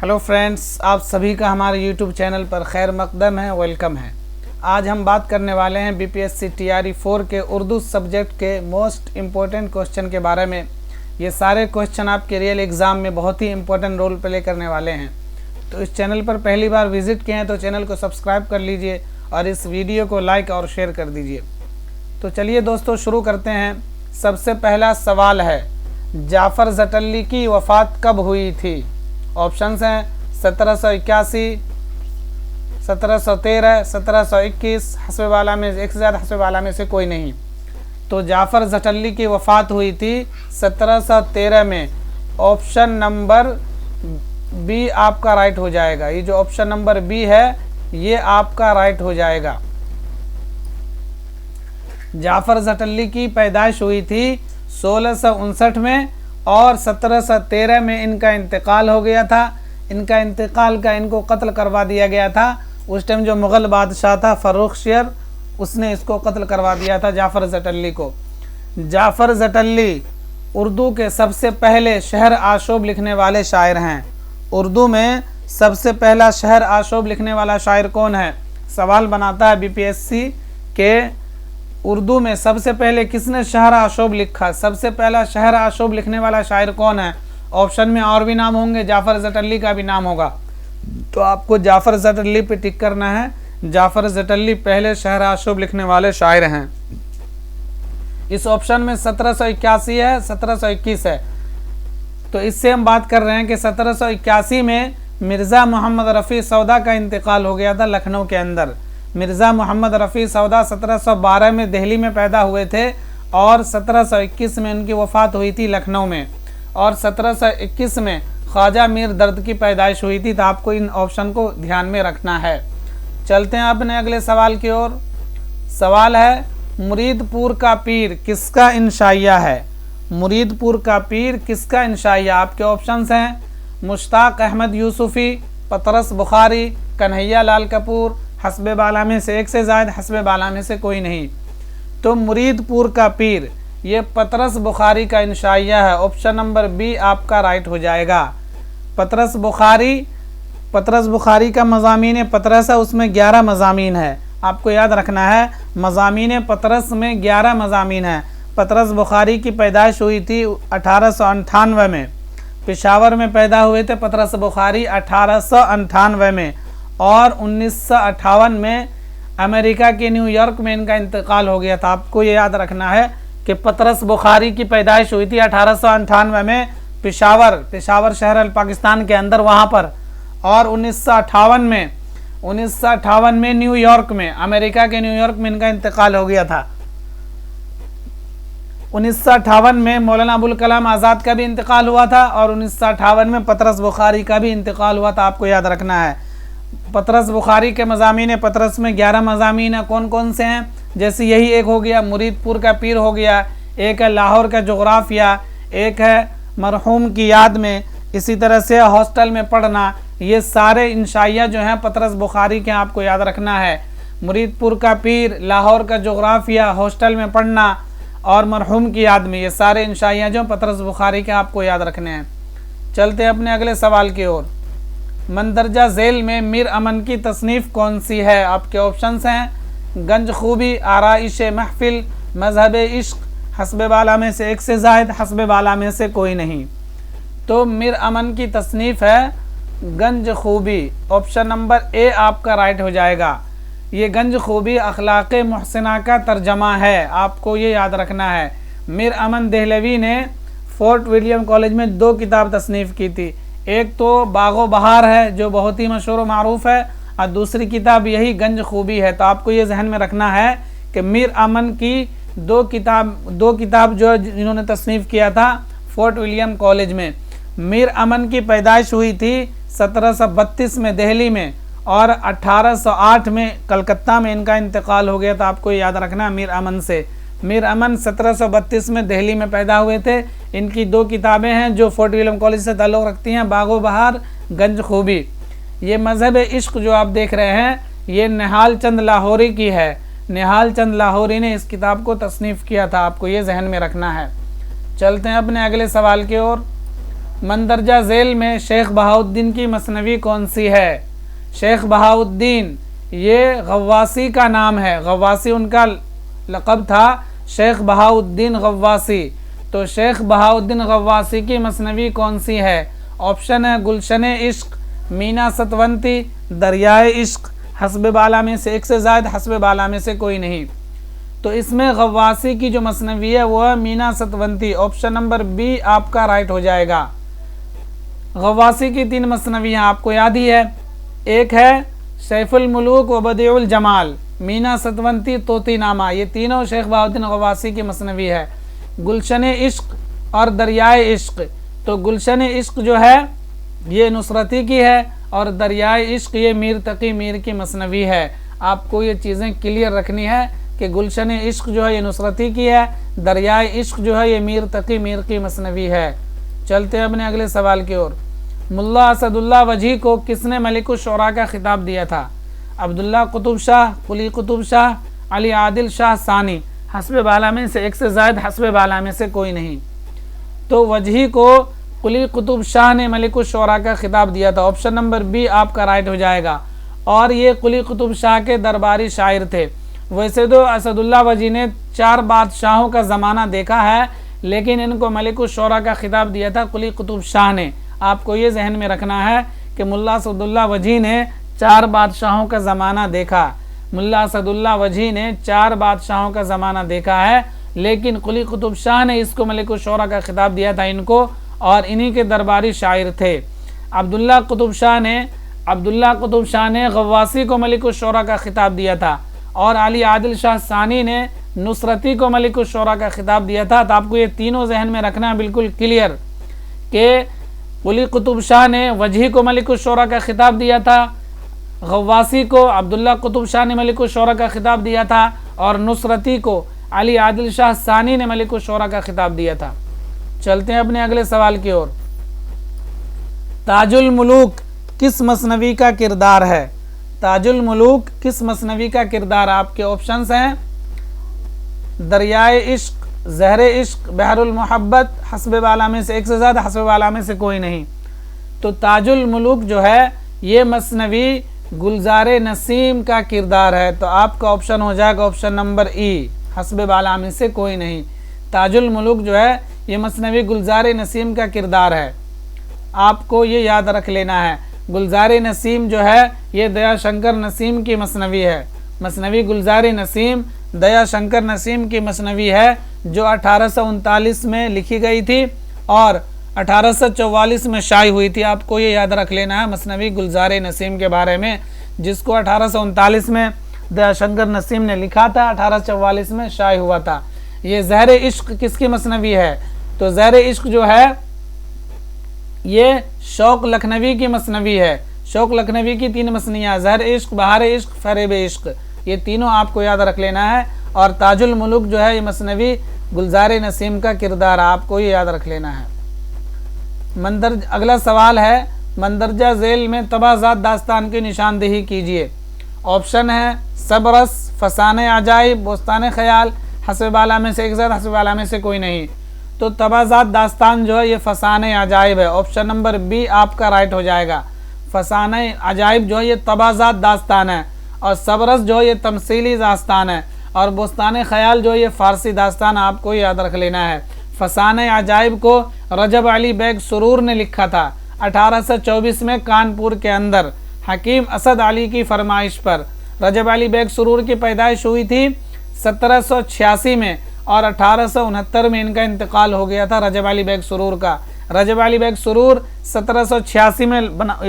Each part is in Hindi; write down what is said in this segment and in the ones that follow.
हेलो फ्रेंड्स, आप सभी का हमारे यूट्यूब चैनल पर खैर मकदम है, वेलकम है। आज हम बात करने वाले हैं बीपीएससी टीआरई 4 के उर्दू सब्जेक्ट के मोस्ट इम्पोर्टेंट क्वेश्चन के बारे में। ये सारे क्वेश्चन आपके रियल एग्ज़ाम में बहुत ही इम्पोर्टेंट रोल प्ले करने वाले हैं। तो इस चैनल पर पहली बार विजिट किए हैं तो चैनल को सब्सक्राइब कर लीजिए और इस वीडियो को लाइक और शेयर कर दीजिए। तो चलिए दोस्तों शुरू करते हैं। सबसे पहला सवाल है, जाफ़र ज़टल्ली की वफ़ात कब हुई थी? ऑप्शंस हैं 1781, 1713, 1721, हस्ब वाला में एक से ज़्यादा, हस्ब वाला में से कोई नहीं। तो जाफ़र ज़टल्ली की वफ़ात हुई थी 1713 में। ऑप्शन नंबर बी आपका राइट हो जाएगा। ये जो ऑप्शन नंबर बी है ये आपका राइट हो जाएगा। जाफ़र ज़टल्ली की पैदाइश हुई थी 1659 में और 1713 में इनका इंतकाल हो गया था। इनका इंतकाल का इनको कत्ल करवा दिया गया था। उस टाइम जो मुग़ल बादशाह था फ़र्रुख़शियर, उसने इसको कत्ल करवा दिया था जाफ़र ज़टल्ली को। जाफ़र ज़टल्ली उर्दू के सबसे पहले शहर आशोब लिखने वाले शायर हैं। उर्दू में सबसे पहला शहर आशोब लिखने वाला शायर कौन है? सवाल बनाता है बीपीएससी के उर्दू में सबसे पहले किसने शहर आशोब लिखा? सबसे पहला शहर आशोब लिखने वाला शायर कौन है? ऑप्शन में और भी नाम होंगे, जाफ़र ज़टल्ली का भी नाम होगा। तो आपको जाफ़र ज़टल्ली पे टिक करना है। जाफ़र ज़टल्ली पहले शहर आशोब लिखने वाले शायर हैं। इस ऑप्शन में 1781 है, 1721 है। तो इससे हम बात कर रहे हैं कि 1781 में मिर्ज़ा मोहम्मद रफ़ी सौदा का इंतकाल हो गया था लखनऊ के अंदर। मिर्ज़ा मोहम्मद रफ़ी सौदा 1712 में दिल्ली में पैदा हुए थे और 1721 में उनकी वफ़ात हुई थी लखनऊ में, और 1721 में ख्वाजा मीर दर्द की पैदाइश हुई थी। तो आपको इन ऑप्शन को ध्यान में रखना है। चलते हैं अपने अगले सवाल की ओर। सवाल है, मुरीदपुर का पीर किसका इंशाइया है? मुरीदपुर का पीर किसका इंशाइया? आपके ऑप्शंस हैं मुश्ताक अहमद यूसुफ़ी, पतरस बुखारी, कन्हैया लाल कपूर, हस्ब बाला में से एक से ज़ायद, हस्ब बाला में से कोई नहीं। तो मुरीदपुर का पीर ये पतरस बुखारी का इंशाइया है। ऑप्शन नंबर बी आपका राइट हो जाएगा। पतरस बुखारी का मज़ामीन पतरस है, उसमें 11 मज़ामीन है। आपको याद रखना है, मज़ामीन पतरस में 11 मज़ामीन है। पतरस बुखारी की पैदाइश हुई थी 1898 में। पेशावर में पैदा हुए थे पतरस बुखारी 1898 में, और 1958 में अमेरिका के न्यूयॉर्क में इनका इंतकाल हो गया था। आपको ये याद रखना है कि पतरस बुखारी की पैदाइश हुई थी 1898 में पेशावर शहर अल पाकिस्तान के अंदर वहाँ पर, और 1958 में न्यूयॉर्क में, अमेरिका के न्यूयॉर्क में इनका इंतकाल हो गया था। 1958 में मौलाना अबुल कलाम आज़ाद का भी इंतकाल हुआ था और 1958 में पतरस बुखारी का भी इंतकाल हुआ था। आपको याद रखना है। पतरस बुखारी के मज़ामीन पतरस में 11 मज़ामीन हैं। कौन कौन से हैं? जैसे यही एक हो गया, मुरीदपुर का पीर हो गया, एक है लाहौर का जोग्राफिया, एक है मरहूम की याद में, इसी तरह से हॉस्टल में पढ़ना। ये सारे इंशाइया जो हैं पतरस बुखारी के, आपको याद रखना है। मुरीदपुर का पीर, लाहौर का जोग्राफिया, हॉस्टल में पढ़ना और मरहूम की याद में, ये सारे इंशाइया जो पतरस बुखारी के आपको याद रखने हैं। चलते हैं अपने अगले सवाल की ओर। मंदरजा झेल में मीर अमन की तसनीफ़ कौन सी है? आपके ऑप्शंस हैं गंज खूबी, आराइश महफिल, मजहब इश्क, हस्ब बाला में से एक से ज़ायद, हस्ब बाला में से कोई नहीं। तो मीर अमन की तसनीफ़ है गंज खूबी। ऑप्शन नंबर ए आपका राइट हो जाएगा। ये गंज खूबी अखलाक़ मुहसिना का तर्जमा है। आपको ये याद रखना है। मीर अमन देहलवी ने फोर्ट विलियम कॉलेज में 2 किताब तसनीफ़ की थी। एक तो बागो बहार है जो बहुत ही मशहूर व मारूफ़ है, और दूसरी किताब यही गंज खूबी है। तो आपको ये जहन में रखना है कि मीर अमन की दो किताब जो इन्होंने तसनीफ़ किया था फोर्ट विलियम कॉलेज में। मीर अमन की पैदाइश हुई थी 1732 में दिल्ली में, और 1808 में कलकत्ता में इनका इंतकाल हो गया था। आपको याद रखना मीर अमन से। मीर अमन 1732 में दिल्ली में पैदा हुए थे। इनकी 2 किताबें हैं जो फोर्ट विलियम कॉलेज से ताल्लुक़ रखती हैं, बागो बहार, गंज खूबी। ये मज़हब इश्क जो आप देख रहे हैं ये निहाल चंद लाहौरी की है। निहाल चंद लाहौरी ने इस किताब को तसनीफ़ किया था। आपको ये जहन में रखना है। चलते हैं अपने अगले सवाल की ओर। मंदरजा झेल में शेख बहाउद्दीन की मसनवी कौन सी है? शेख बहाउद्दीन ये गव्वासी का नाम है, गव्वासी उनका लक़ब था, शेख बहाउद्दीन गव्वासी। तो शेख बहाउद्दीन गव्वासी की मसनवी कौन सी है? ऑप्शन है गुलशन इश्क, मीना सतवंती, दरियाए इश्क, हस्ब बाला में से एक से ज़ायद, हस्ब बाला में से कोई नहीं। तो इसमें गव्वासी की जो मसनवी है वो है मीना सतवंती। ऑप्शन नंबर बी आपका राइट हो जाएगा। गव्वासी की 3 मसनवियाँ आपको याद ही है, एक है सैफुल मुलूक व बदीउल जमाल, मीना सतवंती, तोती नामा, ये तीनों शेख बहाउद्दीन गव्वासी की मसनवी है। गुलशन इश्क और दरियाए इश्क, तो गुलशन इश्क जो है ये नुसरती की है और दरियाए इश्क ये मीर तकी मीर की मसनवी है। आपको ये चीज़ें क्लियर रखनी है कि गुलशन इश्क जो है ये नुसरती की है, दरियाए इश्क जो है ये मीर तकी मीर की मसनवी है। चलते हैं अपने अगले सवाल की ओर। मुल्ला असदुल्लाह वजी को किसने मलिकुश शुरा का खिताब दिया था? अब्दुल्ला कुतुब शाह, कुली कुतुब शाह, अली आदिल शाह सानी, हस्ब बाला में से एक से ज़ायद, हस्ब बाला में से कोई नहीं। तो वजही को कुली कुतुब शाह ने मलिकुश शुरा का खिताब दिया था। ऑप्शन नंबर बी आपका राइट हो जाएगा। और ये कुली कुतुब शाह के दरबारी शायर थे। वैसे तो असदुल्लाह वजी ने 4 बादशाहों का ज़माना देखा है, लेकिन इनको मलिकुश शुरा का खिताब दिया था कुली कुतुब शाह ने। आपको ये जहन में रखना है कि मुल्ला असदुल्लाह वजी ने 4 बादशाहों का ज़माना देखा। मुल्ला असदुल्लाह वजी ने 4 बादशाहों का ज़माना देखा है, लेकिन कुली कुतुब शाह ने इसको मलिकुश शुरा का खिताब दिया था इनको, और इन्हीं के दरबारी शायर थे। अब्दुल्ला कुतुब शाह ने गव्वासी को मलिकुश शुरा का खिताब दिया था, और अली आदिल शाह सानी ने नुसरती को मलिकुश शुरा का खिताब दिया था। तो आपको ये तीनों जहन में रखना है बिल्कुल क्लियर कि कुली कुतुब शाह ने वजही को मलिकुश शुरा का खिताब दिया था, गव्वासी को अब्दुल्ला कुतुब शाह ने मलिकुश शुरा का खिताब दिया था, और नुसरती को अली आदिल शाह सानी ने मलिकुश शुरा का खिताब दिया था। चलते हैं अपने अगले सवाल की ओर। ताजुल मुलूक किस मसनवी का किरदार है? ताजुल मुलूक किस मसनवी का किरदार? आपके ऑप्शंस हैं दरियाए इश्क, ज़हरे इश्क, बहरुल मोहब्बत, हस्ब बाला में से एक से ज़्यादा, हस्ब बाला में से कोई नहीं। तो ताजुल मुलूक जो है ये मसनवी गुलज़ारे नसीम का किरदार है। तो आपका ऑप्शन हो जाएगा ऑप्शन नंबर ई, हस्ब बाला में से कोई नहीं। ताजुल मुलूक जो है ये मसनवी गुलज़ारे नसीम का किरदार है। आपको ये याद रख लेना है। गुलज़ारे नसीम जो है ये दया शंकर नसीम की मसनवी है। मसनवी गुलज़ारे नसीम दया शंकर नसीम की मसनवी है, जो 1839 में लिखी गई थी और 1844 में शाये हुई थी। आपको ये याद रख लेना है मसनवी गुलज़ारे नसीम के बारे में, जिसको 1839 में दया शंकर नसीम ने लिखा था, 1844 में शाये हुआ था। ये ज़हरे इश्क किसकी मसनवी है? तो ज़हरे इश्क जो है ये शौक लखनवी की मसनवी है। शौक लखनवी की 3 मसनियाँ, ज़हर इश्क, बहार इश्क, फरेब इश्क, ये तीनों आपको याद रख लेना है। और ताजुल मुलूक जो है ये मसनवी गुलज़ारे नसीम का किरदार, आपको ये याद रख लेना है। अगला सवाल है, मंदरजा झेल में तबाज़ात दास्तान की निशानदेही कीजिए। ऑप्शन है सबरस, फसाने अजाइब, बोस्तान ख्याल, हस्ब बाला में से एक ज़ात, हस्ब बाला में से कोई नहीं। तो तबाज़ात दास्तान जो है ये फसाने अजाइब है। ऑप्शन नंबर बी आपका राइट हो जाएगा। फसाने अजाइब जो है ये तबाज़ात दास्तान है, और सबरस जो है ये तमसीली दास्तान है, और बोस्तान ख्याल जो है ये फ़ारसी दास्तान। आपको याद रख लेना है। फसाने अजाइब को रजब अली बेग सुरूर ने लिखा था 1824 में कानपुर के अंदर, हकीम असद अली की फरमाइश पर। रजब अली बेग सुरूर की पैदाइश हुई थी 1786 में, और 1869 में इनका इंतकाल हो गया था रजब अली बेग सुरूर का। रजब अली बेग सुरूर 1786 में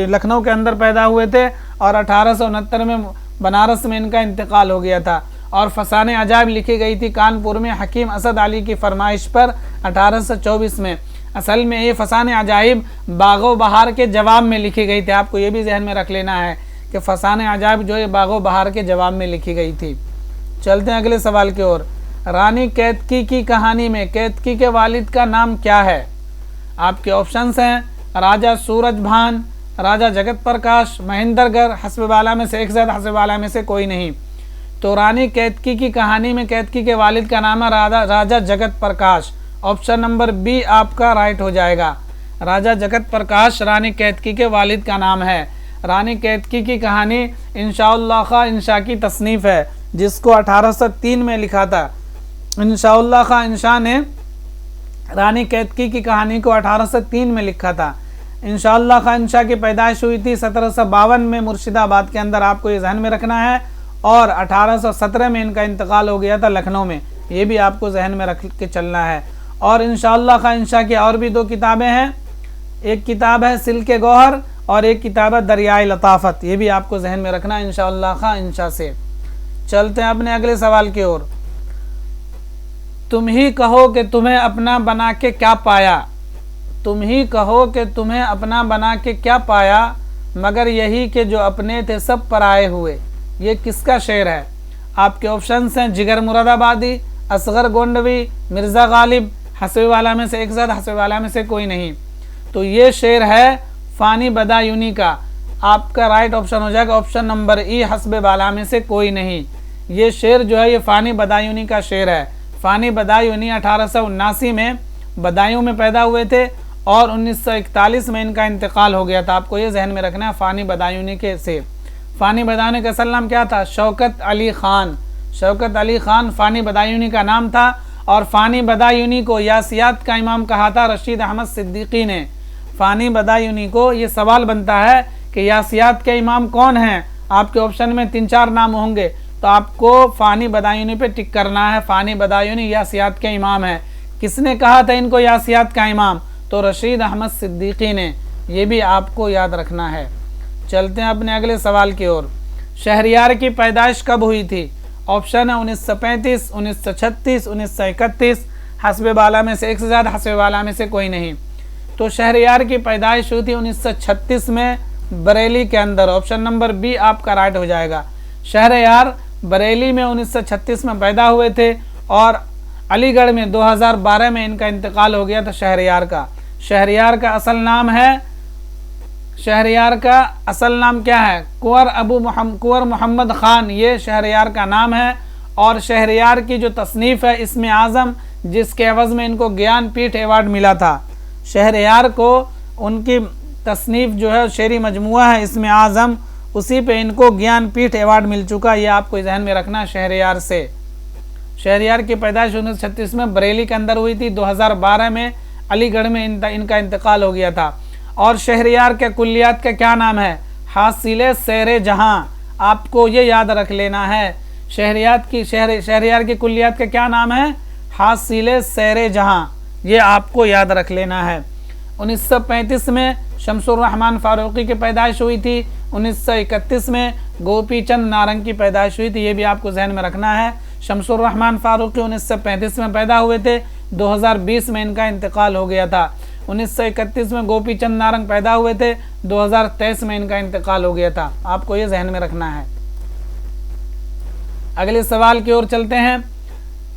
लखनऊ के अंदर पैदा हुए थे, और 1869 में बनारस में इनका इंतकाल हो गया था। और फसाने अजाइब लिखी गई थी कानपुर में हकीम असद अली की फरमाइश पर 1824 में। असल में ये फसाने अजाइब बागो बहार के जवाब में लिखी गई थी। आपको ये भी जहन में रख लेना है कि फसाने अजाइब जो है बागो बहार के जवाब में लिखी गई थी। चलते हैं अगले सवाल की ओर। रानी कैतकी की कहानी में कैतकी के वालिद का नाम क्या है? आपके ऑप्शंस हैं राजा सूरजभान, राजा जगत प्रकाश, महेंद्रगढ़, हस्ब बाला में से एक ज़ात, हस्ब बाला में से कोई नहीं। तो रानी कैतकी की कहानी में कैतकी के वालिद का नाम है राजा Jagat Prakash. Option number B आपका राइट हो जाएगा। राजा जगत प्रकाश रानी कैतकी के वालिद का नाम है। रानी कैतकी की कहानी इंशाउल्लाह खां इंशा की तसनीफ़ है, जिसको 1803 में लिखा था। इंशाउल्लाह खां इंशा ने रानी कैतकी की कहानी को 1803 में लिखा था। इंशाउल्लाह खां इंशा की पैदाइश हुई थी 1752 में मुर्शिदाबाद के अंदर, आपको ये जहन में रखना है। और 1817 में इनका इंतकाल हो गया था लखनऊ में, ये भी आपको जहन में रख के चलना है। और इंशाअल्लाह खां इंशा की और भी 2 किताबें हैं, एक किताब है सिल्के गौहर और एक किताब है दरियाए लताफत, ये भी आपको जहन में रखना है इंशाअल्लाह खां इंशा से। चलते हैं अपने अगले सवाल की ओर। तुम ही कहो कि तुम्हें अपना बना के क्या पाया, तुम ही कहो कि तुम्हें अपना बना के क्या पाया, मगर यही कि जो अपने थे सब पराए हुए। ये किसका शेर है? आपके ऑप्शंस हैं जिगर मुरादाबादी, असगर गोंडवी, मिर्ज़ा गालिब, हसबे वाला में से एक ज़ाद, हसबे वाला में से कोई नहीं। तो ये शेर है फ़ानी बदायूनी का। आपका राइट ऑप्शन हो जाएगा ऑप्शन नंबर ई, हसबे वाला में से कोई नहीं। ये शेर जो है ये फ़ानी बदायूनी का शेर है। फ़ानी बदायूनी 1879 में बदायूं में पैदा हुए थे और 1941 में इनका इंतकाल हो गया था। आपको ये जहन में रखना है फ़ानी बदायूनी के से। फ़ानी बदायूनी का असल नाम क्या था? शौकत अली ख़ान। शौकत अली ख़ान फ़ानी बदायूनी का नाम था। और फ़ानी बदायूनी को यासियात का इमाम कहा था रशीद अहमद सिद्दीकी ने। फ़ानी बदायूनी को ये सवाल बनता है कि यासियात के इमाम कौन हैं? आपके ऑप्शन में 3-4 नाम होंगे, तो आपको फ़ानी बदायूनी पे टिक करना है। फ़ानी बदायूनी यासियात के इमाम है। किसने कहा था इनको यासियात का इमाम? तो रशीद अहमद सिद्दीकी ने। ये भी आपको याद रखना है। चलते हैं अपने अगले सवाल की ओर। शहरयार की पैदाइश कब हुई थी? ऑप्शन है 1935, 1936, 1931, हसबे बाला में से एक से ज़्यादा, हसबे बाला में से कोई नहीं। तो शहरयार की पैदाइश हुई थी 1936 में बरेली के अंदर। ऑप्शन नंबर बी आपका राइट हो जाएगा। शहरयार बरेली में 1936 में पैदा हुए थे और अलीगढ़ में 2012 में इनका इंतकाल हो गया था शहरयार का। शहरयार का असल नाम है, शहरयार का असल नाम क्या है? कुंवर मोहम्मद ख़ान, ये शहरयार का नाम है। और शहरयार की जो तसनीफ़ है इसमें आज़म, जिसके एवज़ में इनको ज्ञानपीठ अवार्ड मिला था। शहरयार को उनकी तसनीफ़ जो है शेरी मजमुआ है इसमें आज़म, उसी पे इनको ज्ञानपीठ अवार्ड मिल चुका। ये आपको जहन में रखना है शहरयार से। शहरयार की पैदाइश 1936 में बरेली के अंदर हुई थी। 2012 में अलीगढ़ में इनका इंतकाल हो गया था। और शहरयार के कुल्लियात का क्या नाम है? हासिले सैरे जहाँ। आपको ये याद रख लेना है। शहरयार की कुल्लियात का क्या नाम है? हासिले सैरे जहाँ। ये आपको याद रख लेना है। 1935 में शमसुर रहमान फारूकी की पैदाइश हुई थी। 1931 में गोपी चंद नारंग की पैदाइश हुई थी। ये भी आपको जहन में रखना है। शमसुर रहमान फारूकी 1935 में पैदा हुए थे, 2020 में इनका इंतकाल हो गया था। 1931 में गोपी चंद नारंग पैदा हुए थे, 2023 में इनका इंतकाल हो गया था। आपको ये जहन में रखना है। अगले सवाल की ओर चलते हैं।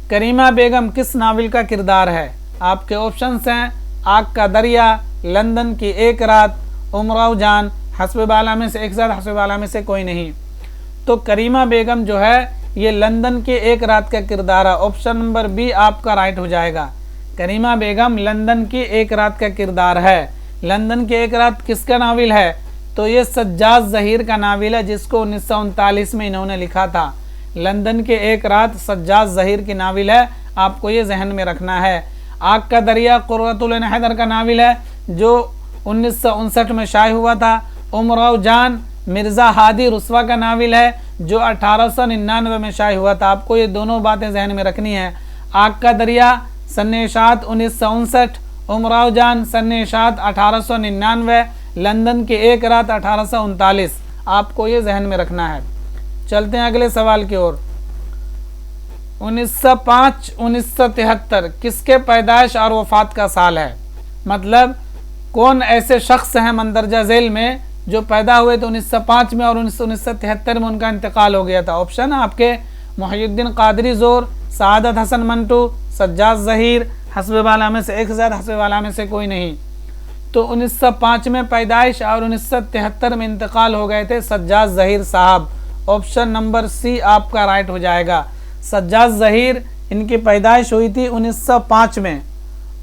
करीमा बेगम किस नावल का किरदार है? आपके ऑप्शंस हैं आग का दरिया, लंदन की एक रात, उमराव जान, हस्बे बाला में से एक साथ, हस्बे बाला में से कोई नहीं। तो करीमा बेगम जो है ये लंदन की एक रात का किरदार है। ऑप्शन नंबर बी आपका राइट हो जाएगा। करीमा बेगम लंदन की एक रात का किरदार है। लंदन की एक रात किसका नावल है? तो ये सज्जाद ज़हीर का नावल है, जिसको 1939 में इन्होंने लिखा था। लंदन की एक रात सज्जाद ज़हीर की नावल है, आपको ये जहन में रखना है। आग का दरिया कुर्रतुल ऐन हैदर का नावल है, जो 1959 में शाये हुआ था। उमराव जान मिर्ज़ा हादी रुस्वा का नावल है, जो 1899 में शाये हुआ था। आपको ये दोनों बातें जहन में रखनी है। आग का दरिया सन्नेशात 1959, उमराव जान सन्नेशात 1899, लंदन की एक रात 1839। आपको ये जहन में रखना है। चलते हैं अगले सवाल की ओर। 1905-1973 किसके पैदाइश और वफात का साल है? मतलब कौन ऐसे शख्स हैं मंदरजा झेल में जो पैदा हुए थे 1905 में और 1973 में उनका इंतकाल हो गया था। ऑप्शन है आपके मुहियुद्दीन कादरी ज़ोर, सआदत हसन मंटू, सज्जाद ज़हीर, हस्बे बाला में से एक ज़ाद, हस्बे बाला में से कोई नहीं। तो 1905 में पैदाइश और 1973 में इंतकाल हो गए थे सज्जाद ज़हीर साहब। ऑप्शन नंबर सी आपका राइट हो जाएगा। सज्जाद ज़हीर इनकी पैदाइश हुई थी 1905 में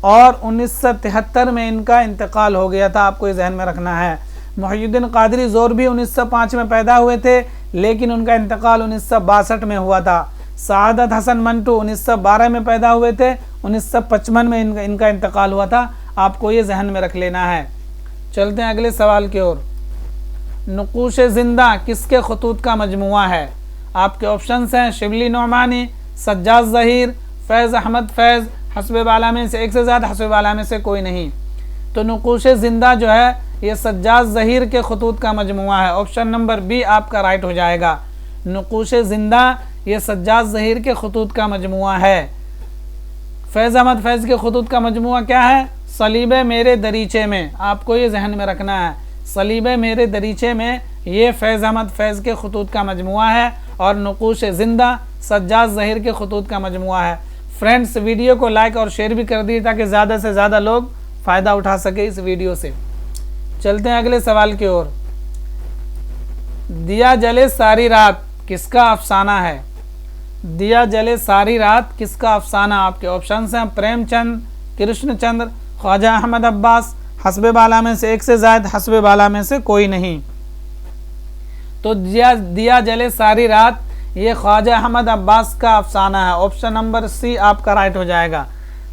और 1973 में इनका इंतकाल हो गया था, आपको ये जहन में रखना है। मुहियुद्दीन कादरी ज़ोरबी 1905 में पैदा हुए थे, लेकिन उनका इंतकाल 1962 में हुआ था। सआदत हसन मंटू 1912 में पैदा हुए थे, 1955 में इनका इंतकाल हुआ था, आपको ये जहन में रख लेना है। चलते हैं अगले सवाल की ओर। नुकूश ज़िंदा किसके खतूत का मजमुआ है? आपके ऑप्शंस हैं शिबली नौमानी, सज्जाद ज़हीर, फैज़ अहमद फैज़, हस्ब बाला में से एक से ज़्यादा, हस्ब बाला में से कोई नहीं। तो नुकूश ज़िंदा जो है ये सज्जाद ज़हीर के खतूत का मजमुआ है। ऑप्शन नंबर बी आपका राइट हो जाएगा। नुकूश ज़िंदा ये सज्जाद ज़हीर के खतूत का मजमुआ है। फैज़ अहमद फैज़ के खतूत का मजमुआ क्या है? सलीब मेरे दरीचे में, आपको ये जहन में रखना है। सलीब मेरे दरीचे में ये फैज़ अहमद फैज़ के खतूत का मजमुआ है और नुकूश ज़िंदा सज्जाद ज़हीर के खतूत का मजमुआ है। फ्रेंड्स, वीडियो को लाइक और शेयर भी कर दिए ताकि ज़्यादा से ज़्यादा लोग फ़ायदा उठा सके इस वीडियो से। चलते हैं अगले सवाल की ओर। दिया जले सारी रात किसका अफसाना है? दिया जले सारी रात किसका अफसाना? आपके ऑप्शंस हैं प्रेमचंद, कृष्णचंद्र, ख्वाजा अहमद अब्बास, हस्ब बाला में से एक से ज़ायद, हस्ब बाला में से कोई नहीं। तो दिया जले सारी रात ये ख्वाजा अहमद अब्बास का अफसाना है। ऑप्शन नंबर सी आपका राइट हो जाएगा।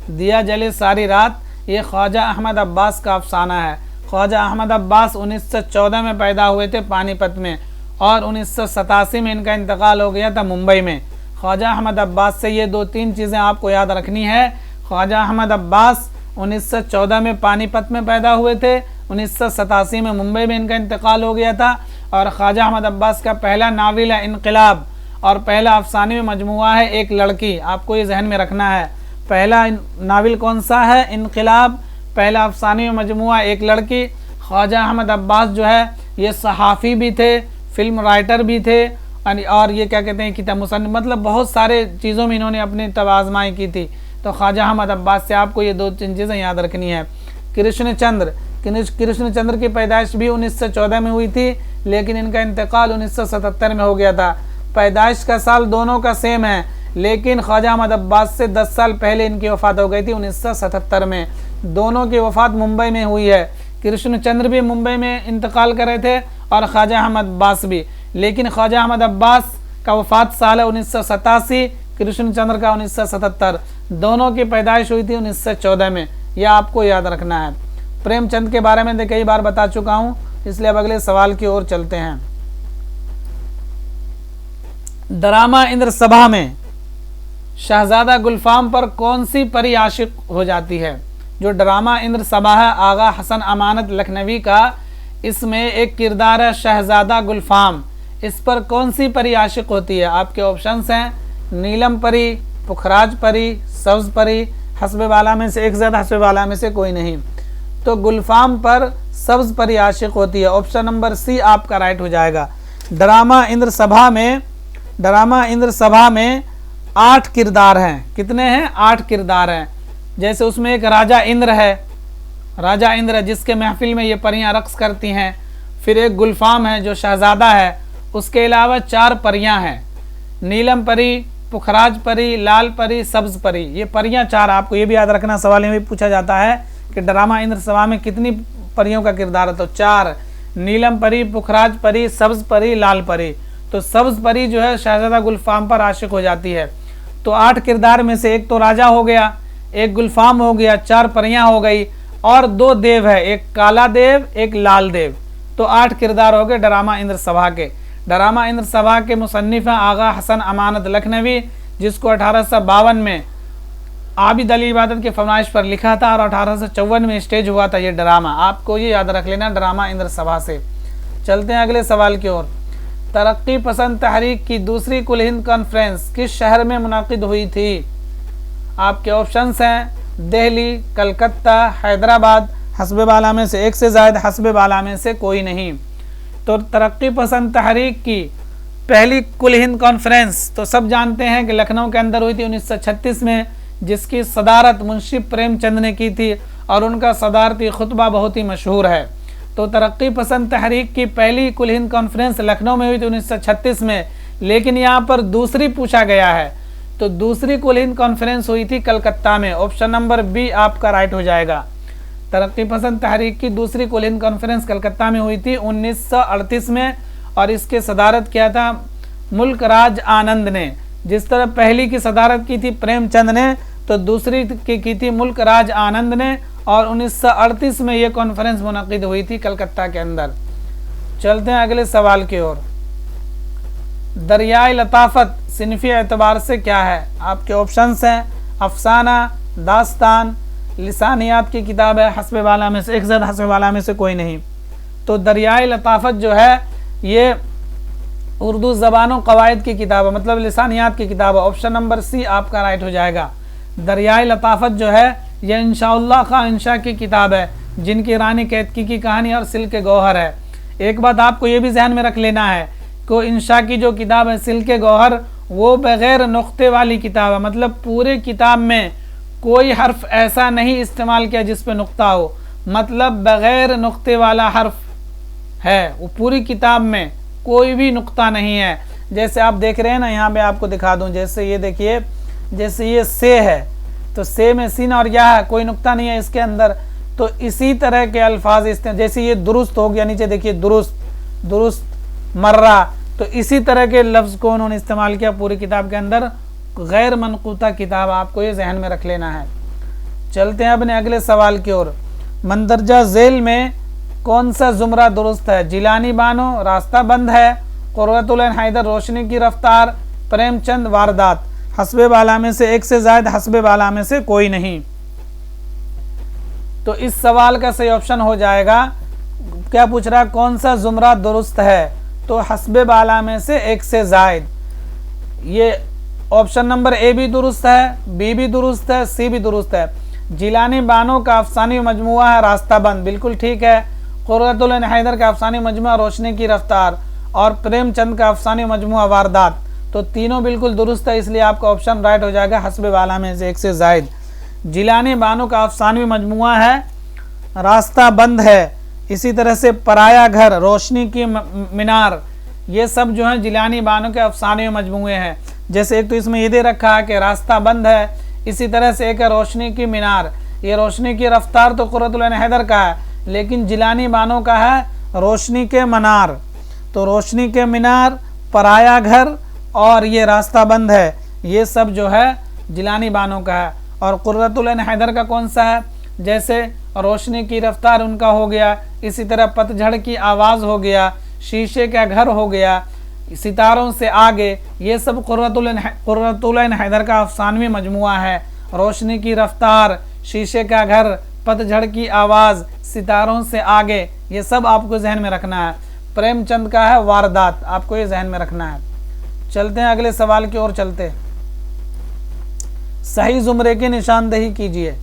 दिया जले सारी रात ये ख्वाजा अहमद अब्बास का अफसाना है। ख्वाजा अहमद अब्बास 1914 में पैदा हुए थे पानीपत में और 1987 में इनका इंतकाल हो गया था मुंबई में। ख्वाजा अहमद अब्बास से ये 2-3 चीज़ें आपको याद रखनी है। ख्वाजा अहमद अब्बास 1914 में पानीपत में पैदा हुए थे, 1987 में मुंबई में इनका इंतकाल हो गया था। और ख्वाजा अहमद अब्बास का पहला नाविल है इनकलाब और पहला अफसाने में मजमुआ है एक लड़की, आपको ये जहन में रखना है। पहला नाविल कौन सा है? इनकलाब। पहला अफसाने में मजमुआ एक लड़की। ख्वाजा अहमद अब्बास जो है ये सहाफ़ी भी थे, फिल्म राइटर भी थे और ये क्या कहते हैं किताब मुसन्निफ, मतलब बहुत सारे चीज़ों में इन्होंने अपनी तवाज़माई की थी। तो ख्वाजा अहमद अब्बास से आपको ये 2-3 चीज़ें याद रखनी है। कृष्णचंद्र की पैदाइश भी 1914 में हुई थी, लेकिन इनका इंतकाल 1977 में हो गया था। पैदाइश का साल दोनों का सेम है, लेकिन ख्वाजा अहमद अब्बास से 10 साल पहले इनकी वफ़ात हो गई थी 1977 में। दोनों की वफ़ात मुंबई में हुई है। कृष्णचंद्र भी मुंबई में इंतकाल कर रहे थे और ख्वाजा अहमद अब्बास भी, लेकिन ख्वाजा अहमद अब्बास का वफ़ात साल है 1987, कृष्णचंद्र का 1977। दोनों की पैदाइश हुई थी 1914 में, यह आपको याद रखना है। प्रेमचंद के बारे में कई बार बता चुका हूँ, इसलिए अब अगले सवाल की ओर चलते हैं। ड्रामा इंद्र सभा में शहजादा गुलफाम पर कौन सी परी आशिक हो जाती है? जो ड्रामा इंद्र सभा है आगा हसन अमानत लखनवी का, इसमें एक किरदार है शहजादा गुलफाम। इस पर कौन सी परी आशिक होती है? आपके ऑप्शंस हैं नीलम परी, पुखराज परी, सब्ज परी, हस्ब बाला में से एक ज़्यादा, हस्ब बाला में से कोई नहीं। तो गुलफाम पर सब्ज परी आशिक होती है। ऑप्शन नंबर सी आपका राइट हो जाएगा। ड्रामा इंद्र सभा में 8 किरदार हैं। कितने हैं? 8 किरदार हैं। जैसे उसमें एक राजा इंद्र है जिसके महफिल में ये परियां रक्स करती हैं। फिर एक गुलफाम है जो शहजादा है। उसके अलावा 4 परियां हैं, नीलम परी, पुखराज परी, लाल परी, सब्ज परी। ये परियां 4, आपको ये भी याद रखना, सवाल में भी पूछा जाता है कि ड्रामा इंद्र सभा में कितनी परियों का किरदार है? तो 4, नीलम परी, पुखराज परी, सब्ज परी, लाल परी। तो सब्ज परी जो है शहजादा गुलफाम पर आशिक हो जाती है। तो 8 किरदार में से एक तो राजा हो गया, एक गुलफाम हो गया, 4 परियां हो गई और 2 देव है, एक काला देव, एक लाल देव। तो 8 किरदार हो गए ड्रामा इंद्र सभा के। ड्रामा इंद्र सभा के मुसन्निफ हैं आगा हसन अमानत लखनवी, जिसको 1852 में आबिद अली इबादत की फरमाइश पर लिखा था और 1854 में स्टेज हुआ था ये ड्रामा। आपको ये याद रख लेना ड्रामा इंद्र सभा से। चलते हैं अगले सवाल की ओर। तरक्की पसंद तहरीक की दूसरी कुल हिंद कॉन्फ्रेंस किस शहर में मुनाकिद हुई थी? आपके ऑप्शंस हैं दिल्ली, कलकत्ता, हैदराबाद, हस्ब बाला में से एक से ज़ायद, हस्ब बाला में से कोई नहीं। तो तरक्की पसंद तहरीक की पहली कुल हिंद कॉन्फ्रेंस तो सब जानते हैं कि लखनऊ के अंदर हुई थी 1936 में, जिसकी सदारत मुंशी प्रेमचंद ने की थी और उनका सदारती खुतबा बहुत ही मशहूर है। तो तरक्की पसंद तहरीक की पहली कुल हिंद कॉन्फ्रेंस लखनऊ में हुई थी 1936 में, लेकिन यहाँ पर दूसरी पूछा गया है। तो दूसरी कुल हिंद कॉन्फ्रेंस हुई थी कलकत्ता में, ऑप्शन नंबर बी आपका राइट हो जाएगा। तरक्की पसंद तहरीक की दूसरी कुल हिंद कॉन्फ्रेंस कलकत्ता में हुई थी 1938 में, और इसके सदारत किया था मुल्क राज आनंद ने। जिस तरह पहली की सदारत की थी प्रेमचंद ने, तो दूसरी की थी मुल्क राज आनंद ने, और 1938 में ये कॉन्फ्रेंस मुनक़िद हुई थी कलकत्ता के अंदर। चलते हैं अगले सवाल की ओर। दरियाए लताफत सिनफी एतबार से क्या है? आपके ऑप्शंस हैं अफसाना, दास्तान, लिसानियात की किताब है, हस्बे वाला में से एक ज़द, हस्बे वाला में से कोई नहीं। तो दरियाए लताफत जो है ये उर्दू ज़बानों कवायद की किताब है, मतलब लिसानियात की किताब है। ऑप्शन नंबर सी आपका राइट हो जाएगा। दरियाए लताफत जो है यह इंशाअल्लाह खां इंशा की किताब है, जिनकी रानी कैतकी की कहानी और सिल्क गौहर है। एक बात आपको ये भी ध्यान में रख लेना है को इंशा की जो किताब है सिल्क गौहर, वो बग़ैर नुक्ते वाली किताब है, मतलब पूरे किताब में कोई हर्फ ऐसा नहीं इस्तेमाल किया जिस पे नुक्ता हो, मतलब बग़ैर नुक्ते वाला हर्फ है वो पूरी किताब में, कोई भी नुक्ता नहीं है। जैसे आप देख रहे हैं ना, यहाँ पे आपको दिखा दूँ, जैसे ये देखिए, जैसे ये से है तो से में सीन और या है, कोई नुक्ता नहीं है इसके अंदर। तो इसी तरह के अल्फाज इस्तेमाल, जैसे ये दुरुस्त हो गया, नीचे देखिए दुरुस्त, दुरुस्त मर्रा, तो इसी तरह के लफ्ज़ को उन्होंने इस्तेमाल किया पूरी किताब के अंदर। गैर मनक़ूता किताब, आपको ये जहन में रख लेना है। चलते हैं अपने अगले सवाल की ओर। मंदरजा झेल में कौन सा जुमरा दुरुस्त है? जिलानी बानो, रास्ता बंद है, क़ुर्रतुल ऐन हैदर, रोशनी की रफ्तार, प्रेमचंद, वारदात। हस्बे बाला में से एक से ज़ायद, हस्बे बाला में से कोई नहीं। तो इस सवाल का सही ऑप्शन हो जाएगा, क्या पूछ रहा है, कौन सा जुमरा दुरुस्त है? तो हस्बे बाला में से एक से ज़ायद। ये ऑप्शन नंबर ए भी दुरुस्त है, बी भी दुरुस्त है, सी भी दुरुस्त है। जिलानी बानो का अफसानी मजमुआ है रास्ता बंद, बिल्कुल ठीक है। क़ुर्रतुल ऐन हैदर का अफसानी मजमुआ रोशनी की रफ्तार, और प्रेमचंद का अफसानी मजमुआ वारदात, तो तीनों बिल्कुल दुरुस्त है, इसलिए आपका ऑप्शन राइट हो जाएगा हस्बे बाला में से एक से ज़ायद। जिलानी बानो का अफसानी मजमुआ है रास्ता बंद है, इसी तरह से पराया घर, रोशनी की मीनार, ये सब जो है जिलानी बानो के अफसाने मजमुए हैं। जैसे एक तो इसमें ये दे रखा है कि रास्ता बंद है, इसी तरह से एक है रोशनी की मीनार। ये रोशनी की रफ्तार तो क़ुर्रतुल ऐन हैदर का है, लेकिन जिलानी बानो का है रोशनी के मीनार। तो रोशनी के मीनार, पराया घर और ये रास्ता बंद है, ये सब जो है जिलानी बानो का है। और क़ुर्रतुल ऐन हैदर का कौन सा है? जैसे रोशनी की रफ्तार उनका हो गया, इसी तरह पतझड़ की आवाज़ हो गया, शीशे का घर हो गया, सितारों से आगे, ये सब क़ुर्रतुल ऐन हैदर का अफसानवी मजमुआ है। रोशनी की रफ्तार, शीशे का घर, पतझड़ की आवाज़, सितारों से आगे, ये सब आपको जहन में रखना है। प्रेमचंद का है वारदात, आपको ये जहन में रखना है। चलते हैं अगले सवाल की ओर चलते। सही जुमरे की निशानदेही कीजिए।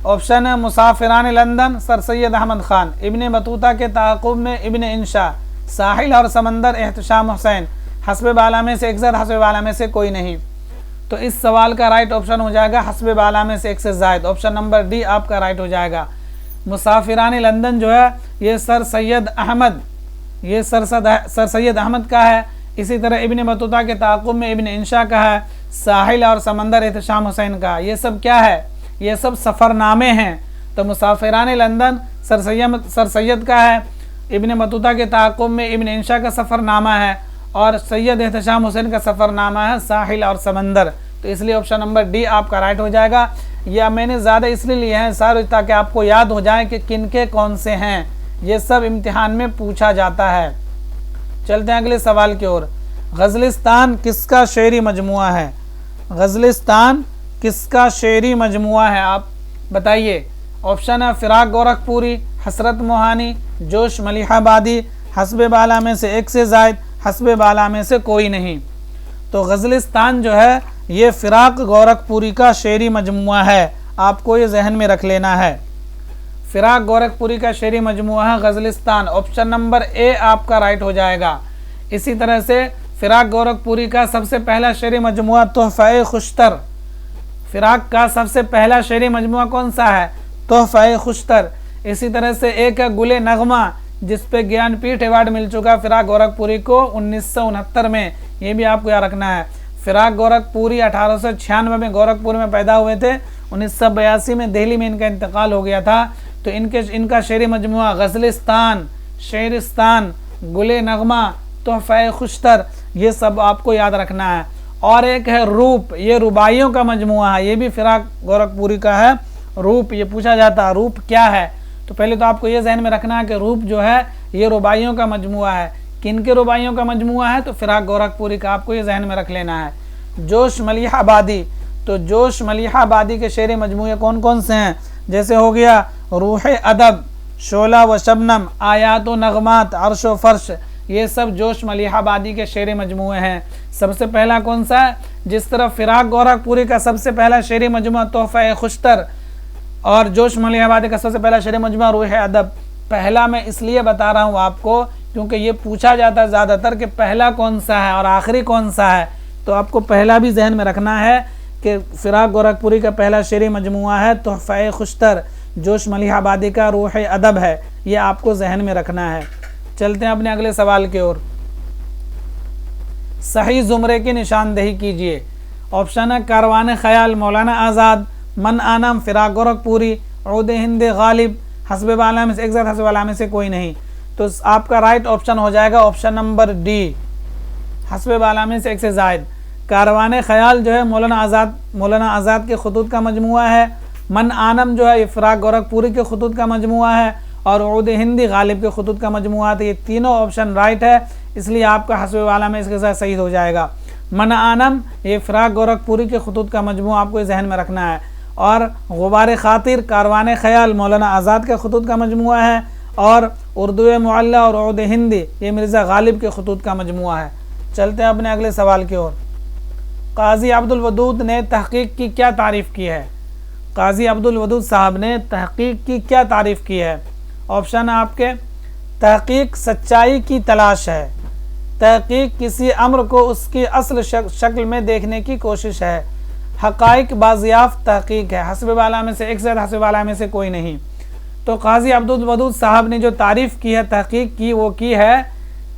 ऑप्शन है मुसाफिरान London, sir Syed Ahmad Khan, Ibn Battuta के ताक़ुब में इब्ने इंशा, साहिल और समंदर एहतशाम हुसैन, हस्बे बाला में से एक ज़द, हस्बे बाला में से कोई नहीं। तो इस सवाल का राइट ऑप्शन हो जाएगा हस्बे बाला में से एक से ज़ायद, ऑप्शन नंबर डी आपका राइट हो जाएगा। मुसाफिरान लंदन जो है ये सर सैयद अहमद, ये सर सैयद अहमद का है, इसी तरह इब्ने बतूता के ताक़ुब में इब्ने इंशा का है, साहिल और समंदर एहतशाम हुसैन का। ये सब क्या है? ये सब सफ़रनामे हैं। तो मुसाफिरान लंदन सर सैयद का है, इब्ने बतूता के ताक़ुब में इब्ने इंशा का सफ़रनामा है, और सैयद एहतशाम हुसैन का सफ़रनामा है साहिल और समंदर। तो इसलिए ऑप्शन नंबर डी आपका राइट हो जाएगा। या मैंने ज़्यादा इसलिए लिए हैं सारे ताकि आपको याद हो जाए कि किनके कौन से हैं, ये सब इम्तिहान में पूछा जाता है। चलते हैं अगले सवाल की ओर। ग़ज़लिस्तान किसका शेरी मजमुआ है? ग़ज़लिस्तान किसका शेरी मजमुआ है, आप बताइए। ऑप्शन है फ़िराक गोरखपुरी, हसरत मोहानी, जोश मलिहाबादी, हस्बे बाला में से एक से ज़ायद, हस्बे बाला में से कोई नहीं। तो ग़ज़लिस्तान जो है ये फ़िराक गोरखपुरी का शेरी मजमुआ है, आपको ये जहन में रख लेना है। फ़िराक गोरखपुरी का शेरी मजमुआ है ग़ज़लिस्तान, ऑप्शन नंबर ए आपका राइट हो जाएगा। इसी तरह से फ़िराक गोरखपुरी का सबसे पहला शेरी मजमुआ तोहफ़ा खुशतर, फ़िराक का सबसे पहला शेरी मजमुआ कौन सा है? तोहफ़ा खुशतर। इसी तरह से एक है गुले नगमा, जिस पे ज्ञानपीठ अवार्ड मिल चुका फ़िराक गोरखपुरी को 1969 में, ये भी आपको याद रखना है। फिराक गोरखपुरी 1896 में गोरखपुर में पैदा हुए थे। 1982 में दिल्ली में इनका इंतकाल हो गया था। तो इनका शेरी मजमुआ गज़लिस्तान, शेरिस्तान, गुले नगमा, तोहफ़े खुशतर, ये सब आपको याद रखना है। और एक है रूप, ये रुबाइयों का मजमुआ है, ये भी फिराक गोरखपुरी का है। रूप, ये पूछा जाता है रूप क्या है, तो पहले तो आपको ये जहन में रखना है कि रूप जो है ये रुबाइयों का मजमुआ है। किन के रुबाइयों का मजमुआ है, तो फिराक गोरखपुरी का, आपको ये जहन में रख लेना है। जोश मलिह आबादी, तो जोश मलिह आबादी के शेर मजमुए कौन कौन से हैं, जैसे हो गया रूह अदब, शोला व शबनम, आयात व नगमात, अर्श व फर्श, ये सब जोश मलिह आबादी के शेर मजमुए हैं। सबसे पहला कौन सा है, जिस तरह फिराक गोरखपुरी का सबसे पहला शेर मजमुआ तोहफ़े खुशतर और जोश मलिह आबादी का सबसे पहला शेर मजमुआ रूह अदब। पहला मैं इसलिए बता रहा हूँ आपको क्योंकि ये पूछा जाता है ज़्यादातर कि पहला कौन सा है और आखिरी कौन सा है, तो आपको पहला भी जहन में रखना है कि फिराक गोरखपुरी का पहला शेरी मजमुआ है तोहफ़े खुशतर, जोश मलिह आबादी का रूह अदब है, ये आपको जहन में रखना है। चलते हैं अपने अगले सवाल की ओर। सही ज़ुमरे की निशानदेही कीजिए। ऑप्शन है कारवान ख़याल मौलाना आज़ाद, मन आनम फिराक गोरखपुरी, उद हिंद गालिब, हस्ब बाला में से एक ज़ात, हस्ब बाला में से कोई नहीं। तो आपका राइट ऑप्शन हो जाएगा ऑप्शन नंबर डी, हस्ब बाला में से एक से ज़ायद। कारवान ख़याल जो है मौलाना आज़ाद के खुतूत का मजमुआ है। मन आनम जो है ये फिराक गोरखपुरी के खुतूत का मजमुआ है और उद हिंदी गालिब के खुतूत का मजमुआ। तो ये तीनों ऑप्शन राइट है, इसलिए आपका हस्ब बाला में इसके साथ सही हो जाएगा। मन आनम ये फिराक गोरखपुरी के खुतूत का मजमुआ, आपको जहन में रखना है। और गुबार खातिर कारवान ख़याल मौलाना आज़ाद के खुतूत का मजमुआ है और उर्दू मुअल्ला और उर्दू हिंदी ये मिर्ज़ा गालिब के खुतूत का मजमुआ है। चलते हैं अपने अगले सवाल की ओर। काजी अब्दुल वदूद ने तहक़ीक़ की क्या तारीफ़ की है। काजी अब्दुल वदूद साहब ने तहक़ीक़ की क्या तारीफ़ की है। ऑप्शन है आपके, तहक़ीक़ सच्चाई की तलाश है, तहक़ीक़ किसी अम्र को उसकी असल शक्ल में देखने की कोशिश है, हक़ाइक़ बाज़ियाफ़ तहक़ीक़ है, हस्ब बाला में से एक से हस्ब बाला में से कोई नहीं। तो काजी अब्दुल वदूद साहब ने जो तारीफ़ की है तहक़ीक़ की, वो की है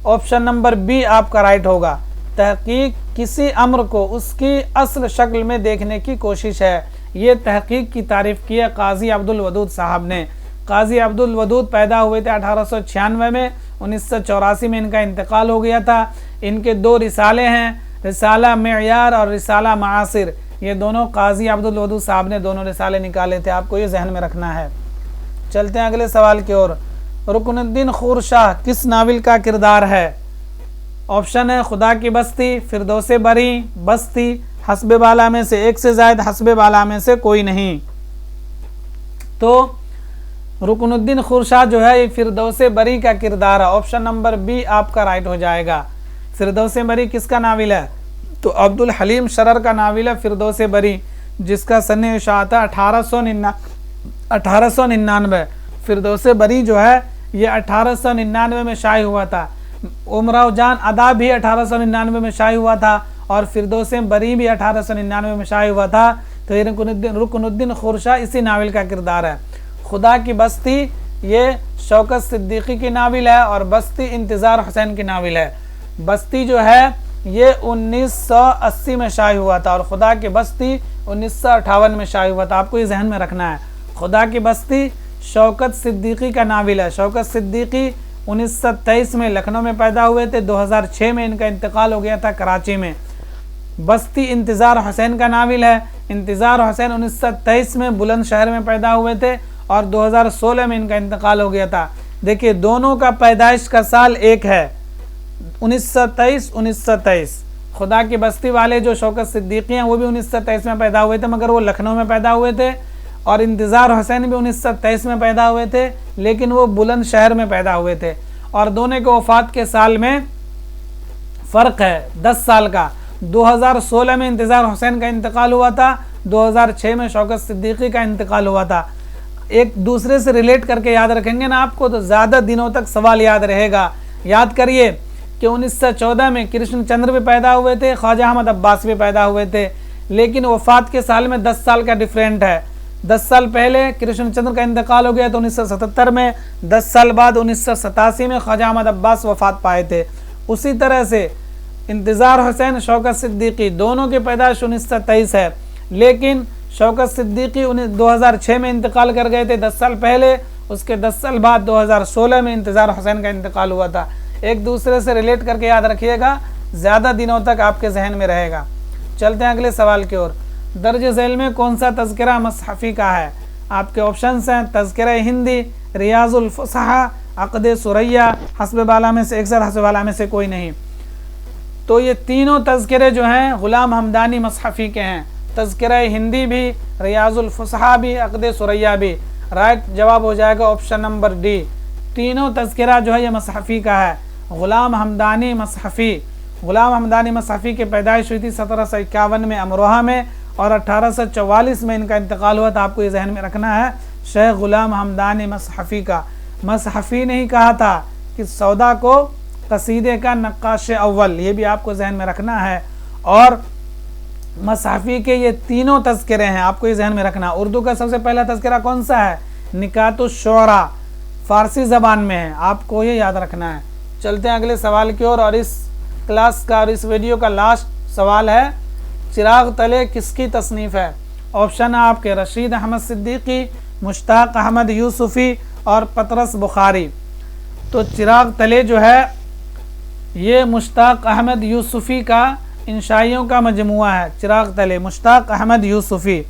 ऑप्शन नंबर बी आपका राइट होगा। तहक़ीक़ किसी अम्र को उसकी असल शक्ल में देखने की कोशिश है, ये तहक़ीक़ की तारीफ़ की है काजी अब्दुल वदूद साहब ने। काजी अब्दुल वदूद पैदा हुए थे 1896 में, 1984 में इनका इंतकाल हो गया था। इनके दो रिसाले हैं, रिसाला मेयार और रिसाला मासिर, ये दोनों काजी अब्दुल वदूद साहब ने दोनों रिसाले निकाले थे, आपको ये जहन में रखना है। चलते हैं अगले सवाल की ओर। रुकनुद्दीन खूर शाह किस नावल का किरदार है। ऑप्शन है खुदा की बस्ती, फिरदौसे बरी, बस्ती, हस्ब बाला में से एक से ज़ायद, हस्ब बाला में से कोई नहीं। तो रुकनुद्दीन खूर शाह जो है ये फिरदौसे बरी का किरदार है, ऑप्शन नंबर बी आपका राइट हो जाएगा। फिरदौसे बरी किसका नावल है, तो अब्दुल हलीम शरर का नावल है फिरदौसे बरी, जिसका सन इशाअत है 1899। फिरदौसे बरी जो है ये 1899 में शाये हुआ था। उमराव जान अदा भी 1899 में शाये हुआ था और फिरदौसे बरी भी 1899 में शाये हुआ था। तो ये रुकनुद्दीन खूर शाह इसी नावल का किरदार है। खुदा की बस्ती ये शौकत सिद्दीकी की नावल है और बस्ती इंतज़ार हुसैन की नावल है। बस्ती जो है ये 1980 में शाये हुआ था और खुदा की बस्ती 1958 में शाये हुआ था, आपको ये जहन में रखना है। खुदा की बस्ती शौकत सिद्दीकी का नावल है। शौकत सिद्दीकी 1923 में लखनऊ में पैदा हुए थे, 2006 में इनका इंतकाल हो गया था कराची में। बस्ती इंतज़ार हुसैन का नावल है। इंतज़ार हुसैन 1923 में बुलंदशहर में पैदा हुए थे और 2016 में इनका इंतकाल हो गया था। देखिए दोनों का पैदाइश का साल एक है, 1923। खुदा की बस्ती वाले जो शौकत सिद्दीकी हैं वो भी 1923 में पैदा हुए थे, मगर वो लखनऊ में पैदा हुए थे। और इंतज़ार हुसैन भी 1923 में पैदा हुए थे, लेकिन वो बुलंदशहर में पैदा हुए थे। और दोनों के वफ़ात के साल में फ़र्क है 10 साल का। 2016 में इंतज़ार हुसैन का इंतकाल हुआ था, 2006 में शौकत सिद्दीकी का इंतकाल हुआ था। एक दूसरे से रिलेट करके याद रखेंगे ना आपको, तो ज़्यादा दिनों तक सवाल याद रहेगा। याद करिए कि 1914 में कृष्ण चंद्र भी पैदा हुए थे, ख्वाजा अहमद अब्बास भी पैदा हुए थे, लेकिन वफ़ात के साल में 10 साल का डिफरेंट है। 10 साल पहले कृष्ण चंद्र का इंतकाल हो गया तो 1977 में, 10 साल बाद 1987 में ख्वाजा अहमद अब्बास वफ़ात पाए थे। उसी तरह से इंतज़ार हुसैन, शौकत सिद्दीकी, दोनों की पैदाइश 1923 है, लेकिन शौकत सिद्दीकी 2006 में इंतकाल कर गए थे, 10 साल पहले। उसके 10 साल बाद 2016 में इंतज़ार हुसैन का इंतकाल हुआ था। एक दूसरे से रिलेट करके याद रखिएगा, ज़्यादा दिनों तक आपके जहन में रहेगा। चलते हैं अगले सवाल की ओर। दर्ज झैल में कौन सा तज़किरा मसहफ़ी का है? आपके ऑप्शंस हैं तज़किरा हिंदी, रियाजुल फुसहा, अक़द सुरैया, हस्ब बाला में से एक सर, हस्ब बाला में से कोई नहीं। तो ये तीनों तज़किरे जो हैं ग़ुलाम हमदानी मसहफ़ी के हैं। तज़किरा हिंदी भी, रियाजुल फुसहा भी, अक़द सुरैया भी। राइट जवाब हो जाएगा ऑप्शन नंबर डी। तीनों तज़किरा जो है ये मसहफ़ी का है, ग़ुलाम हमदानी मसहफ़ी। ग़ुलाम हमदानी मसहफ़ी की पैदाइश हुई थी 1751 में अमरोहा में, और 1844 में इनका इंतकाल हुआ था। आपको ये जहन में रखना है, शेख ग़ुलाम हमदानी मसहफ़ी का। मसहफ़ी नहीं कहा था कि सौदा को कसीदे का नक्काश अव्वल, ये भी आपको जहन में रखना है। और मसहफ़ी के ये तीनों तज़किरे हैं, आपको ये जहन में रखना। उर्दू का सबसे पहला तज़किरा कौन सा है? निकातुश्शुअरा, फ़ारसी ज़बान में है, आपको ये याद रखना है। चलते हैं अगले सवाल की ओर, और इस क्लास का और इस वीडियो का लास्ट सवाल है, चिराग तले किसकी तसनीफ़ है? ऑप्शन है आपके रशीद अहमद सिद्दीकी, मुश्ताक अहमद यूसुफ़ी और पतरस बुखारी। तो चिराग तले जो है ये मुश्ताक अहमद यूसुफ़ी का इंशाइयों का मजमुआ है। चिराग तले मुश्ताक अहमद यूसुफ़ी,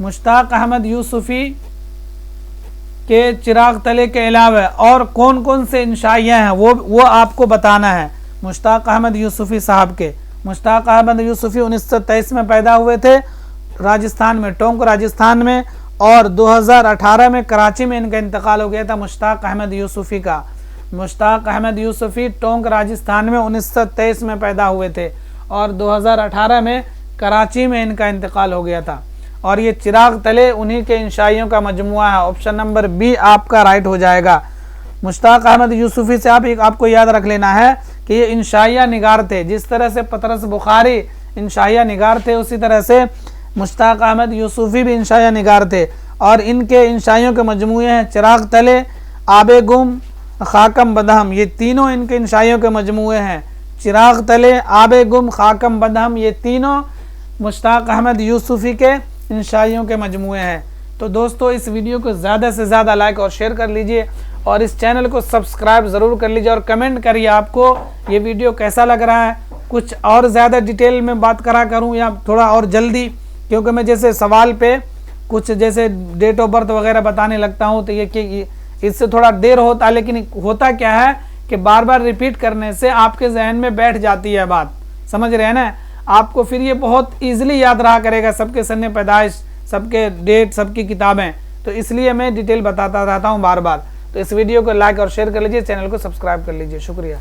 मुश्ताक अहमद यूसुफ़ी के चिराग तले के अलावा और कौन कौन से इंशाइयाँ हैं वो आपको बताना है। मुश्ताक अहमद यूसुफ़ी साहब के, मुश्ताक अहमद यूसुफ़ी 1923 में पैदा हुए थे राजस्थान में, टोंक राजस्थान में, और 2018 में कराची में इनका इंतकाल हो गया था मुश्ताक अहमद यूसुफ़ी का। मुश्ताक अहमद यूसुफ़ी टोंक राजस्थान में 1923 में पैदा हुए थे, और 2018 में कराची में इनका इंतकाल हो गया था। और ये चिराग तले उन्हीं के इंशाइयों का मजमुआ है। ऑप्शन नंबर बी आपका राइट हो जाएगा। मुश्ताक अहमद यूसुफ़ी से आपको याद रख लेना है कि ये इंशाइया निगार थे। जिस तरह से पतरस बुखारी इंशाइया निगार थे, उसी तरह से मुश्ताक अहमद यूसुफ़ी भी इंशाइया निगार थे। और इनके इंशाइयों के मजमुए हैं चिराग तले, आबे गुम, खाकम बदहम, ये तीनों इनके इंशाइयों के मजमुए हैं। चिराग तले, आबे गुम, खाकम बदहम, ये तीनों मुश्ताक अहमद यूसुफ़ी के इंशाइयों के मजमुए हैं। तो दोस्तों इस वीडियो को ज़्यादा से ज़्यादा लाइक और शेयर कर लीजिए, और इस चैनल को सब्सक्राइब ज़रूर कर लीजिए, और कमेंट करिए आपको ये वीडियो कैसा लग रहा है। कुछ और ज़्यादा डिटेल में बात करा करूँ या थोड़ा और जल्दी, क्योंकि मैं जैसे सवाल पे कुछ जैसे डेट ऑफ बर्थ वगैरह बताने लगता हूँ तो ये इससे थोड़ा देर होता है, लेकिन होता क्या है कि बार बार रिपीट करने से आपके जहन में बैठ जाती है बात, समझ रहे हैं ना। आपको फिर ये बहुत ईजिली याद रहा करेगा, सबके सन्ने पैदाइश, सबके डेट, सबकी किताबें। तो इसलिए मैं डिटेल बताता रहता हूँ बार बार। तो इस वीडियो को लाइक और शेयर कर लीजिए, चैनल को सब्सक्राइब कर लीजिए। शुक्रिया।